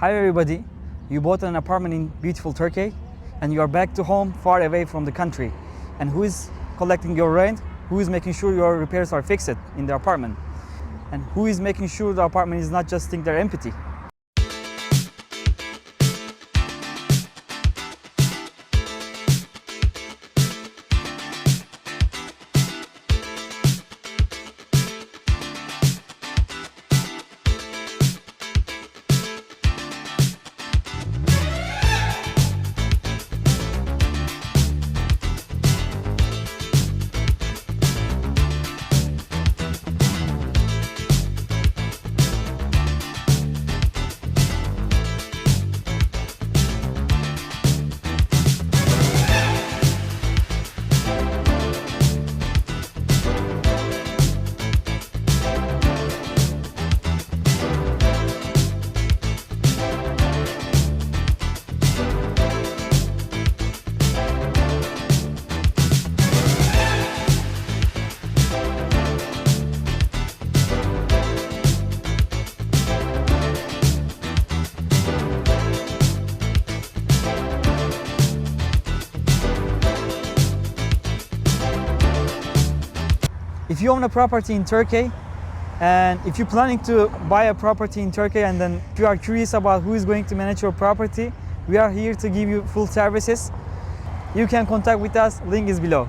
Hi everybody, you bought an apartment in beautiful Turkey and you are back to home far away from the country. And who is collecting your rent? Who is making sure your repairs are fixed in the apartment? And who is making sure the apartment is not just sitting there empty? If you own a property in Turkey and if you're planning to buy a property in Turkey and then if you are curious about who is going to manage your property, we are here to give you full services. You can contact with us, link is below.